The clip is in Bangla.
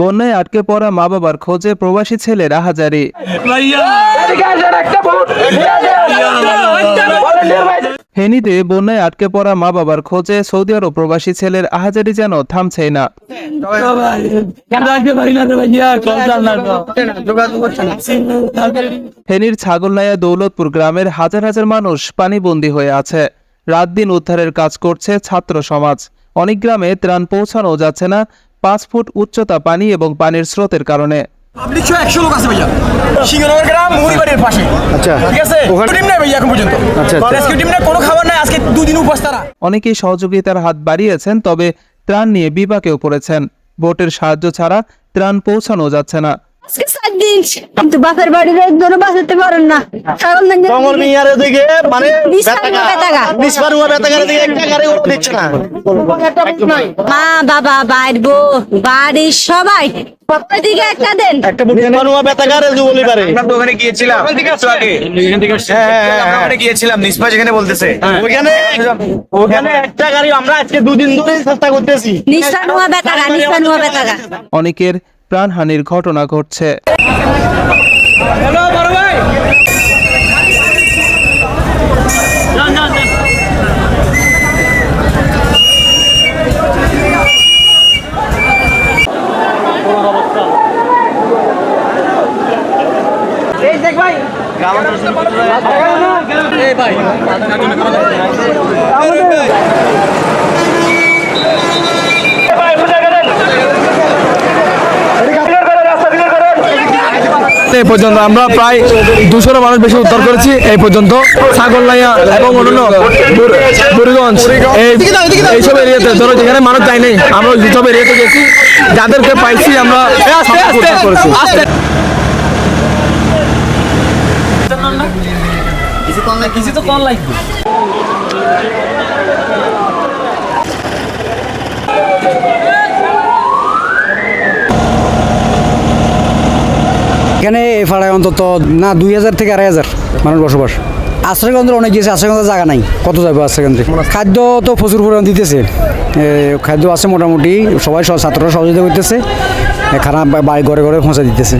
বন্যায় আটকে পড়া মা বাবার খোঁজে প্রবাসী ছেলেরা হাজারি। ফেনীতে বন্যায় আটকে পড়া মা বাবার খোঁজে সৌদি আরব প্রবাসী ছেলের আহাজারি যেন থামছেই না। ফেনীর ছাগলনাইয়া দৌলতপুর গ্রামের হাজার হাজার মানুষ পানিবন্দী হয়ে আছে। রাত দিন উদ্ধারের কাজ করছে ছাত্র সমাজ। অনেক গ্রামে ত্রাণ পৌঁছানো যাচ্ছে না 5 ফুট উচ্চতা পানি এবং পানির স্রোতের কারণে। পাবলিক 100 লোক আছে ভাইয়া, সিংহনগর গ্রাম মুড়িবাড়ির পাশে। আচ্ছা, ঠিক আছে, টিম নাই ভাইয়া এখন পর্যন্ত। রেস্কিউ টিম নাই, কোনো খাবার নাই, আজকে 2 দিন উপবাস তারা। অনেকেই সহযোগিতার হাত বাড়িয়েছেন, তবে ত্রাণ নিয়ে বিপাকেও পড়েছেন। বোটের সাহায্য ছাড়া ত্রাণ পৌঁছানো যাচ্ছে না। আজকে 7 দিন কিন্তু বাপের বাড়ির একজনও বাঁচাতে পারেন না। ছাগল না কমল মিয়ারে দিকে মানে নিসবারুয়া বেতাগারে দিকে একটা গাড়ি ওঠ দিচ্ছে না। মা বাবা বাইরবো বাড়ির সবাই দিকে একটা দেন। একটা নিসবারুয়া বেতাগারে বলি পারে। আমরা তো ওখানে গিয়েছিলাম একটু আগে, আমরা ওখানে গিয়েছিলাম নিসবা যেখানে বলতেছে ওখানে একটা গাড়ি আমরা আজকে 2 দিন ধরে চেষ্টা করতেছি। নিস্তানুয়া বেতাগা অনেকের প্রাণহানির ঘটনা ঘটছে। এই পর্যন্ত আমরা প্রায় 200 মানুষ বেশি উদ্ধার করেছি এই পর্যন্ত। ছাগলনাইয়া এবং অন্যান্য বুড়িগঞ্জ এইসব এরিয়াতে, ধরো যেখানে মানুষ যায় নেই, আমরা যেসব এরিয়াতে গেছি, যাদেরকে পাইছি আমরা উদ্ধার করেছি। এখানে এই পাড়ায় অন্তত না 2000 থেকে 2500 মানুষ বসবাস। আশ্রয়কেন্দ্র অনেক গিয়েছে, আশ্রয়কেন্দ্র জায়গা নাই, কত যাবে আশ্রয়কেন্দ্রে। খাদ্য তো প্রচুর পরিমাণ দিতেছে, খাদ্য আছে মোটামুটি, সবাই ছাত্ররা সহযোগিতা করতেছে, খানা বাড়ি ঘরে ঘরে পৌঁছে দিতেছে।